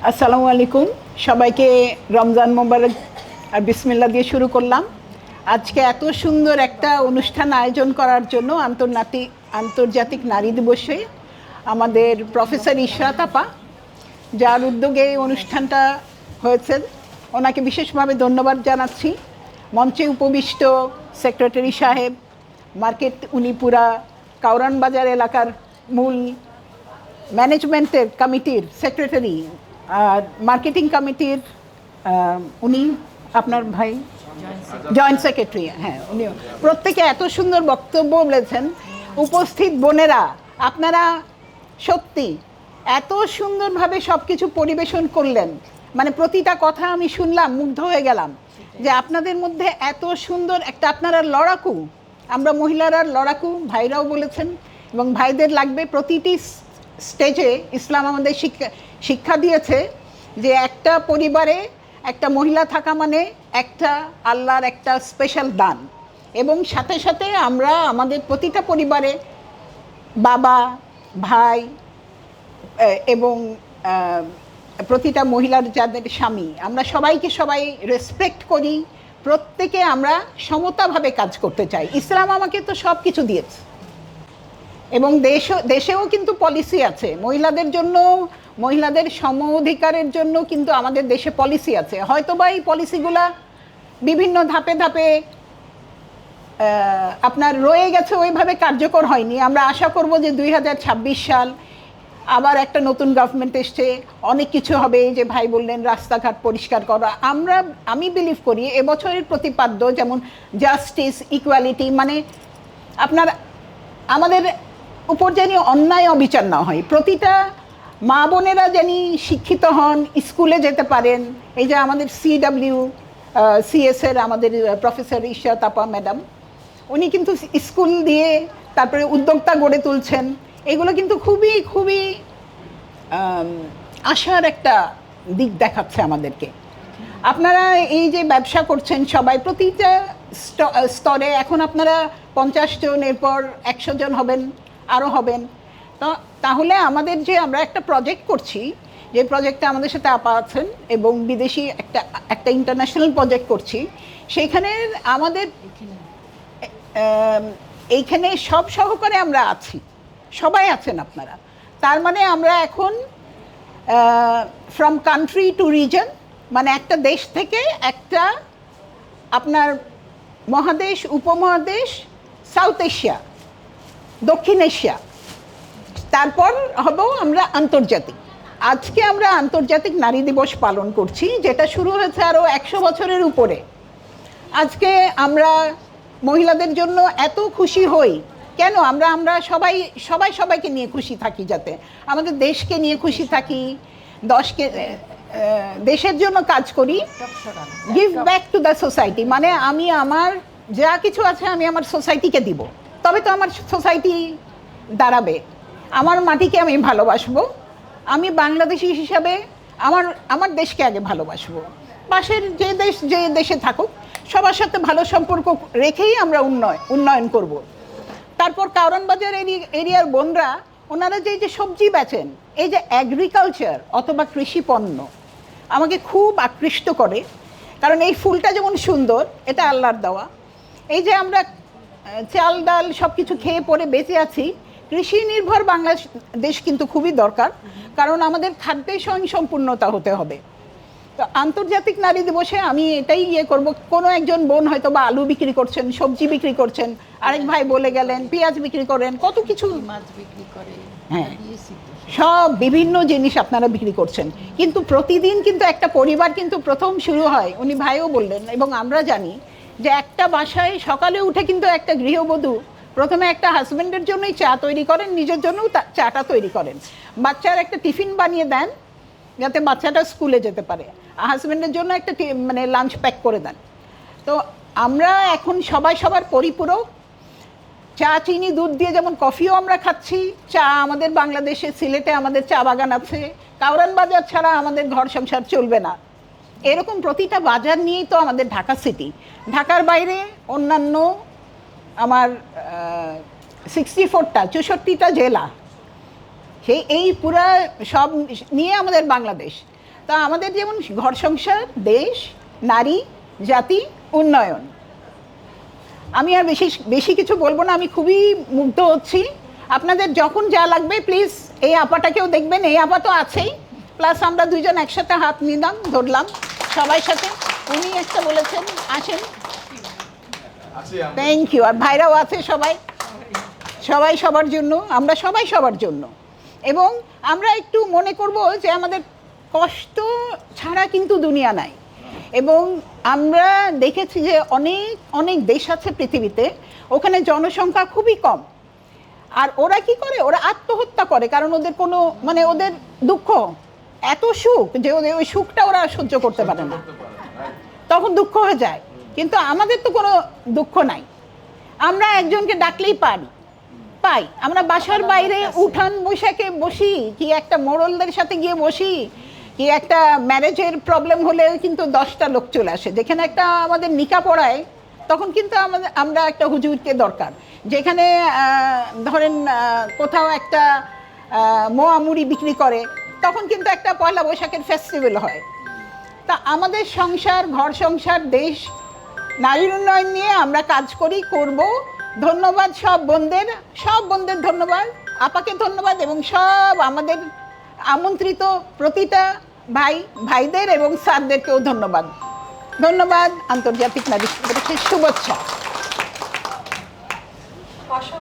আসসালামু আলাইকুম, সবাইকে রমজান মোবারক আর বিসমিল্লাহ দিয়ে শুরু করলাম। আজকে এত সুন্দর একটা অনুষ্ঠান আয়োজন করার জন্য আন্তর্জাতিক নারী দিবসে আমাদের প্রফেসর ইশরাত আপা, যার উদ্যোগে এই অনুষ্ঠানটা হয়েছে, ওনাকে বিশেষভাবে ধন্যবাদ জানাচ্ছি। মঞ্চে উপবিষ্ট সেক্রেটারি সাহেব, মার্কেট উনিপুরা কাউরান বাজার এলাকার মূল ম্যানেজমেন্টের কমিটির সেক্রেটারি আর মার্কেটিং কমিটির উনি আপনার ভাই জয়েন্ট সেক্রেটারি, হ্যাঁ উনি প্রত্যেকে এত সুন্দর বক্তব্য বলেছেন। উপস্থিত বোনেরা, আপনারা সত্যি এত সুন্দরভাবে সব কিছু পরিবেশন করলেন, মানে প্রতিটা কথা আমি শুনলাম, মুগ্ধ হয়ে গেলাম যে আপনাদের মধ্যে এত সুন্দর একটা, আপনারা লড়াকু, আমরা মহিলারা লড়াকু, ভাইরাও বলেছেন এবং ভাইদের লাগবে। প্রতিটি স্টেজে ইসলাম আমাদের শিক্ষা দিয়েছে যে একটা পরিবারে একটা মহিলা থাকা মানে একটা আল্লাহর একটা স্পেশাল দান, এবং সাথে সাথে আমরা আমাদের প্রতিটা পরিবারে বাবা, ভাই এবং প্রতিটা মহিলার যাদের স্বামী, আমরা সবাইকে সবাই রেসপেক্ট করি, প্রত্যেকে আমরা সমতাভাবে কাজ করতে চাই। ইসলাম আমাকে তো সব কিছু দিয়েছে এবং দেশেও কিন্তু পলিসি আছে মহিলাদের জন্য, মহিলাদের সম অধিকারের জন্য কিন্তু আমাদের দেশে পলিসি আছে। হয়তোবা এই পলিসিগুলা বিভিন্ন ধাপে ধাপে আপনার রয়ে গেছে, ওইভাবে কার্যকর হয়নি। আমরা আশা করব যে 2026 সাল আবার একটা নতুন গভর্নমেন্ট এসছে, অনেক কিছু হবে। এই যে ভাই বললেন রাস্তাঘাট পরিষ্কার করা, আমি বিলিভ করি এবছরের প্রতিপাদ্য যেমন জাস্টিস, ইকুয়ালিটি, মানে আপনার আমাদের উপর যেন অন্যায় অবিচার না হয়, প্রতিটা মা বোনেরা যেন শিক্ষিত হন, স্কুলে যেতে পারেন। এই যে আমাদের সিএসের আমাদের প্রফেসর ইশরাত আপা ম্যাডাম, উনি কিন্তু স্কুল দিয়ে তারপরে উদ্যোক্তা গড়ে তুলছেন। এগুলো কিন্তু খুবই খুবই আশার একটা দিক দেখাচ্ছে আমাদেরকে। আপনারা এই যে ব্যবসা করছেন সবাই, প্রতিটা স্তরে, এখন আপনারা 50 জন, এরপর 100 জন হবেন, আরও হবেন। তো তাহলে আমাদের যে আমরা একটা প্রজেক্ট করছি, যে প্রজেক্টে আমাদের সাথে আপা আছেন এবং বিদেশি একটা ইন্টারন্যাশনাল প্রজেক্ট করছি, সেইখানে আমাদের এইখানে সব সহকারে আমরা আছি, সবাই আছেন আপনারা। তার মানে আমরা এখন ফ্রম কান্ট্রি টু রিজন, মানে একটা দেশ থেকে একটা আপনার মহাদেশ, উপমহাদেশ, সাউথ এশিয়া, দক্ষিণ এশিয়া, তারপর হব আমরা আন্তর্জাতিক। আজকে আমরা আন্তর্জাতিক নারী দিবস পালন করছি, যেটা শুরু হয়েছে আরও 100 বছরের উপরে। আজকে আমরা মহিলাদের জন্য এত খুশি হই কেন? আমরা সবাইকে নিয়ে খুশি থাকি, যাতে আমাদের দেশকে নিয়ে খুশি থাকি, দেশের জন্য কাজ করি, give back to the society. মানে আমি আমার যা কিছু আছে আমি আমার সোসাইটিকে দিব, তবে তো আমার সোসাইটি দাঁড়াবে। আমার মাটিকে আমি ভালোবাসবো, আমি বাংলাদেশি হিসাবে আমার দেশকে আগে ভালোবাসবো। পাশের যে দেশে থাকুক সবার সাথে ভালো সম্পর্ক রেখেই আমরা উন্নয়ন করব। তারপর কাউরান বাজার এরিয়ার বোনরা, ওনারা যে সবজি বেচেন, এই যে এগ্রিকালচার অথবা কৃষি পণ্য আমাকে খুব আকৃষ্ট করে, কারণ এই ফুলটা যেমন সুন্দর, এটা আল্লাহর দেওয়া। এই যে আমরা চাল ডাল সব কিছু খেয়ে পরে বেঁচে আছি, কৃষি নির্ভর বাংলাদেশ কিন্তু খুবই দরকার, কারণ আমাদের খাদ্যে স্বয়ংসম্পূর্ণতা হতে হবে। তো আন্তর্জাতিক নারী দিবসে আমি এটাই করব। কোনো একজন বোন হয়তো বা আলু বিক্রি করছেন, সবজি বিক্রি করছেন, আরেক ভাই বলে গেলেন পেঁয়াজ বিক্রি করেন, কত কিছু মাছ বিক্রি করে, হ্যাঁ সব বিভিন্ন জিনিস আপনারা বিক্রি করছেন। কিন্তু প্রতিদিন কিন্তু একটা পরিবার কিন্তু প্রথম শুরু হয়, উনি ভাইও বললেন এবং আমরা জানি যে একটা বাসায় সকালে উঠে কিন্তু একটা গৃহবধূ প্রথমে একটা হাজব্যান্ডের জন্যই চা তৈরি করেন, নিজের জন্যও চাটা তৈরি করেন, বাচ্চার একটা টিফিন বানিয়ে দেন যাতে বাচ্চাটা স্কুলে যেতে পারে, হাজব্যান্ডের জন্য একটা মানে লাঞ্চ প্যাক করে দেন। তো আমরা এখন সবার পরিপূরক। চা, চিনি, দুধ দিয়ে যেমন কফিও আমরা খাচ্ছি, চা আমাদের বাংলাদেশে সিলেটে আমাদের চা বাগান আছে, কাউরান বাজার ছাড়া আমাদের ঘর সংসার চলবে না। এরকম প্রতিটা বাজার নিয়েই তো আমাদের ঢাকা সিটি, ঢাকার বাইরে অন্যান্য আমার 64টা জেলা, এই পুরা সব নিয়ে আমাদের বাংলাদেশ। তা আমাদের যেমন ঘর সংসার, দেশ, নারী, জাতি, উন্নয়ন। আমি আর বেশি বেশি কিছু বলবো না, আমি খুবই মুগ্ধ হচ্ছি। আপনাদের যখন যা লাগবে প্লিজ এই আপাটাকেও দেখবেন, এই আপা তো আছেই, প্লাস আমরা দুইজন একসাথে হাত নিলাম, ধরলাম সবাই সাথে। উনি একটা বলেছেন, আসেন। Thank you. আর ভাইরাও আছে, সবাই সবাই সবার জন্য, আমরা সবাই সবার জন্য। এবং আমরা একটু মনে করব যে আমাদের কষ্ট ছাড়া কিন্তু দুনিয়া নাই। এবং আমরা দেখেছি যে অনেক অনেক দেশ আছে পৃথিবীতে, ওখানে জনসংখ্যা খুবই কম, আর ওরা কি করে, ওরা আত্মহত্যা করে, কারণ ওদের কোনো মানে ওদের দুঃখ এত সুখ যে ওদের ওই সুখটা ওরা সহ্য করতে পারে না, তখন দুঃখ হয়ে যায়। কিন্তু আমাদের তো কোনো দুঃখ নাই, আমরা একজনকে ডাকলেই পাই। আমরা বাসার বাইরে উঠান বৈশাখে বসি, কি একটা মোড়লদের সাথে গিয়ে বসি, কি একটা ম্যারেজের প্রবলেম হলে কিন্তু 10টা লোক চলে আসে। যেখানে একটা আমাদের নিকা পড়ায়, তখন কিন্তু আমরা একটা হুজুরকে দরকার। যেখানে ধরেন কোথাও একটা মোয়া মুড়ি বিক্রি করে, তখন কিন্তু একটা পয়লা বৈশাখের ফেস্টিভ্যাল হয়। তা আমাদের সংসার, ঘর সংসার, দেশ, নারীর উন্নয়ন নিয়ে আমরা কাজ করব। ধন্যবাদ সব বোনদের ধন্যবাদ, আপাকে ধন্যবাদ, এবং সব আমাদের আমন্ত্রিত প্রতিটা ভাইদের এবং স্যারদেরকেও ধন্যবাদ। আন্তর্জাতিক নারী দিবসের শুভেচ্ছা।